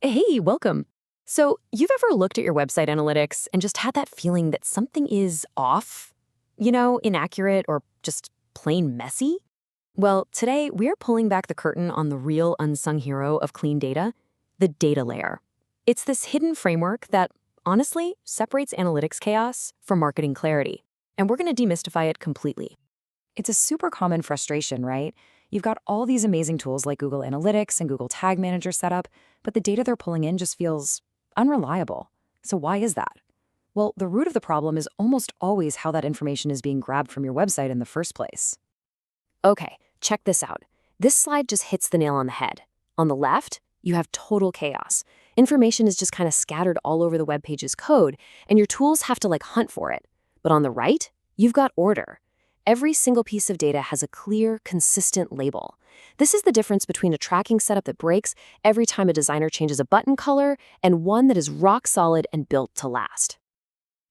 Hey, welcome. So, you've ever looked at your website analytics and just had that feeling that something is off? Inaccurate or just plain messy? Well, today we're pulling back the curtain on the real unsung hero of clean data, the data layer. It's this hidden framework that, honestly, separates analytics chaos from marketing clarity. And we're going to demystify it completely. It's a super common frustration, right? You've got all these amazing tools like Google Analytics and Google Tag Manager set up, but the data they're pulling in just feels unreliable. So why is that? Well, the root of the problem is almost always how that information is being grabbed from your website in the first place. Okay, check this out. This slide just hits the nail on the head. On the left, you have total chaos. Information is just kind of scattered all over the web page's code, and your tools have to hunt for it. But on the right, you've got order. Every single piece of data has a clear, consistent label. This is the difference between a tracking setup that breaks every time a designer changes a button color and one that is rock solid and built to last.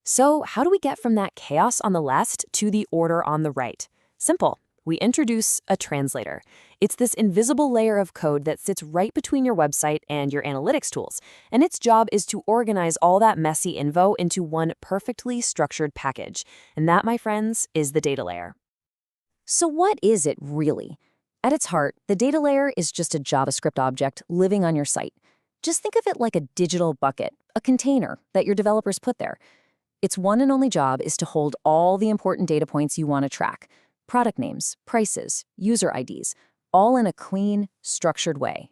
So, how do we get from that chaos on the left to the order on the right? Simple. We introduce a translator. It's this invisible layer of code that sits right between your website and your analytics tools, and its job is to organize all that messy info into one perfectly structured package. And that, my friends, is the data layer. So what is it really? At its heart, the data layer is just a JavaScript object living on your site. Just think of it like a digital bucket, a container that your developers put there. Its one and only job is to hold all the important data points you want to track. Product names, prices, user IDs, all in a clean, structured way.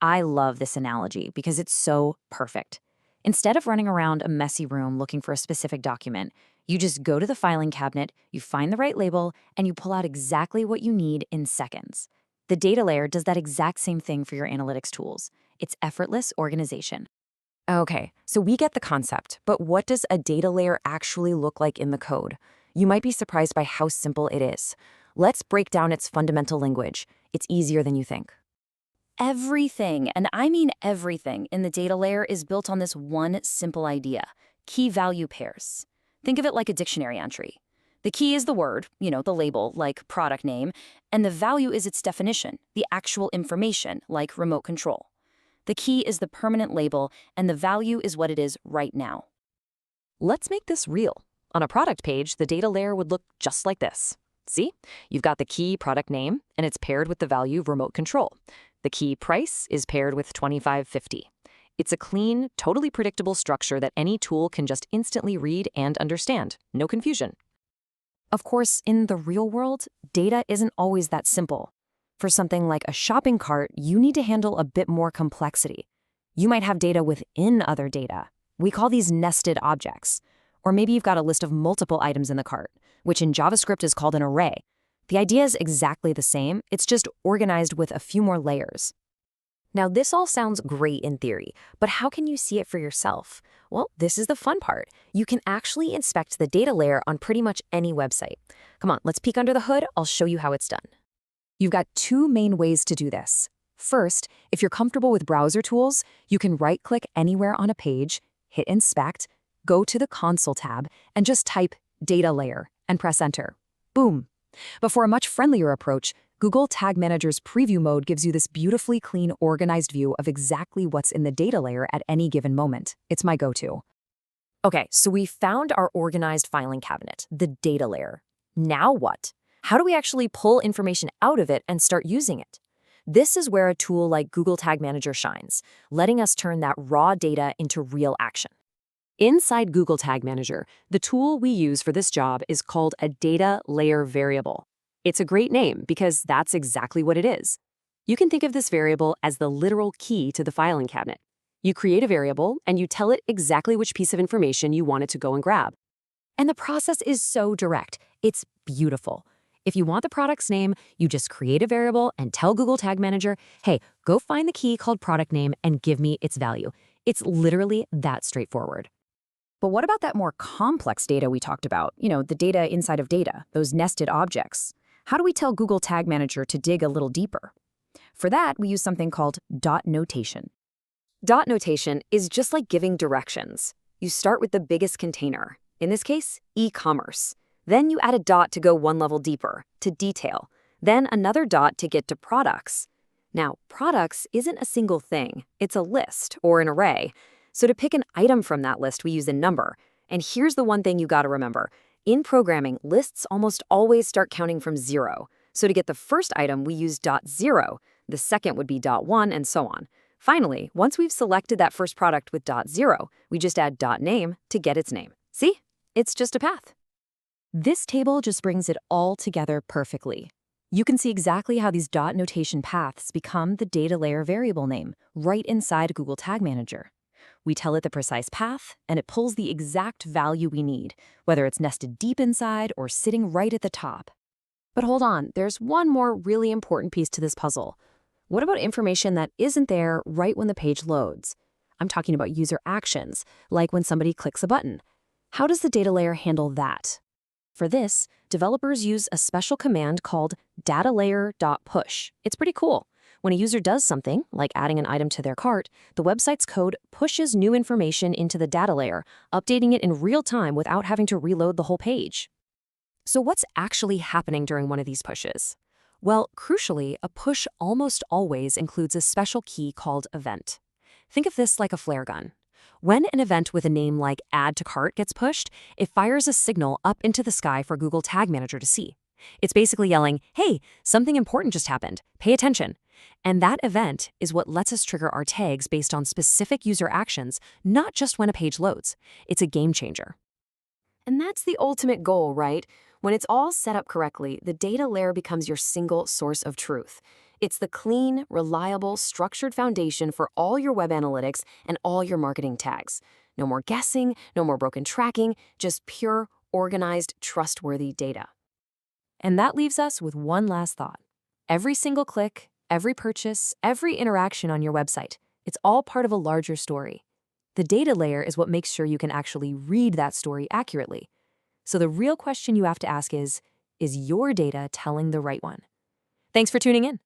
I love this analogy because it's so perfect. Instead of running around a messy room looking for a specific document, you just go to the filing cabinet, you find the right label, and you pull out exactly what you need in seconds. The data layer does that exact same thing for your analytics tools. It's effortless organization. Okay, so we get the concept, but what does a data layer actually look like in the code? You might be surprised by how simple it is. Let's break down its fundamental language. It's easier than you think. Everything, and I mean everything, in the data layer is built on this one simple idea: key-value pairs. Think of it like a dictionary entry. The key is the word, the label, like product name, and the value is its definition, the actual information, like remote control. The key is the permanent label, and the value is what it is right now. Let's make this real. On a product page, the data layer would look just like this. See? You've got the key product name, and it's paired with the value remote control. The key price is paired with $25.50. It's a clean, totally predictable structure that any tool can just instantly read and understand. No confusion. Of course, in the real world, data isn't always that simple. For something like a shopping cart, you need to handle a bit more complexity. You might have data within other data. We call these nested objects. Or maybe you've got a list of multiple items in the cart, which in JavaScript is called an array. The idea is exactly the same, it's just organized with a few more layers. Now, this all sounds great in theory, but how can you see it for yourself? Well, this is the fun part. You can actually inspect the data layer on pretty much any website. Come on, let's peek under the hood. I'll show you how it's done. You've got two main ways to do this. First, if you're comfortable with browser tools, you can right-click anywhere on a page, hit Inspect, go to the Console tab, and just type Data Layer and press Enter. Boom. But for a much friendlier approach, Google Tag Manager's Preview mode gives you this beautifully clean, organized view of exactly what's in the data layer at any given moment. It's my go-to. Okay, so we found our organized filing cabinet, the data layer. Now what? How do we actually pull information out of it and start using it? This is where a tool like Google Tag Manager shines, letting us turn that raw data into real action. Inside Google Tag Manager, the tool we use for this job is called a data layer variable. It's a great name because that's exactly what it is. You can think of this variable as the literal key to the filing cabinet. You create a variable and you tell it exactly which piece of information you want it to go and grab. And the process is so direct. It's beautiful. If you want the product's name, you just create a variable and tell Google Tag Manager, hey, go find the key called product name and give me its value. It's literally that straightforward. But what about that more complex data we talked about? The data inside of data, those nested objects. How do we tell Google Tag Manager to dig a little deeper? For that, we use something called dot notation. Dot notation is just like giving directions. You start with the biggest container, in this case, e-commerce. Then you add a dot to go one level deeper, to detail. Then another dot to get to products. Now, products isn't a single thing. It's a list or an array. So to pick an item from that list, we use a number. And here's the one thing you gotta remember. In programming, lists almost always start counting from 0. So to get the first item, we use .0. The second would be .1, and so on. Finally, once we've selected that first product with .0, we just add .name to get its name. See? It's just a path. This table just brings it all together perfectly. You can see exactly how these dot notation paths become the data layer variable name right inside Google Tag Manager. We tell it the precise path, and it pulls the exact value we need, whether it's nested deep inside or sitting right at the top. But hold on, there's one more really important piece to this puzzle. What about information that isn't there right when the page loads? I'm talking about user actions, like when somebody clicks a button. How does the data layer handle that? For this, developers use a special command called datalayer.push. It's pretty cool. When a user does something, like adding an item to their cart, the website's code pushes new information into the data layer, updating it in real time without having to reload the whole page. So what's actually happening during one of these pushes? Well, crucially, a push almost always includes a special key called event. Think of this like a flare gun. When an event with a name like Add to Cart gets pushed, it fires a signal up into the sky for Google Tag Manager to see. It's basically yelling, hey, something important just happened. Pay attention. And that event is what lets us trigger our tags based on specific user actions, not just when a page loads. It's a game changer. And that's the ultimate goal, right? When it's all set up correctly, the data layer becomes your single source of truth. It's the clean, reliable, structured foundation for all your web analytics and all your marketing tags. No more guessing, no more broken tracking, just pure, organized, trustworthy data. And that leaves us with one last thought. Every single click, every purchase, every interaction on your website, it's all part of a larger story. The data layer is what makes sure you can actually read that story accurately. So the real question you have to ask is your data telling the right one? Thanks for tuning in.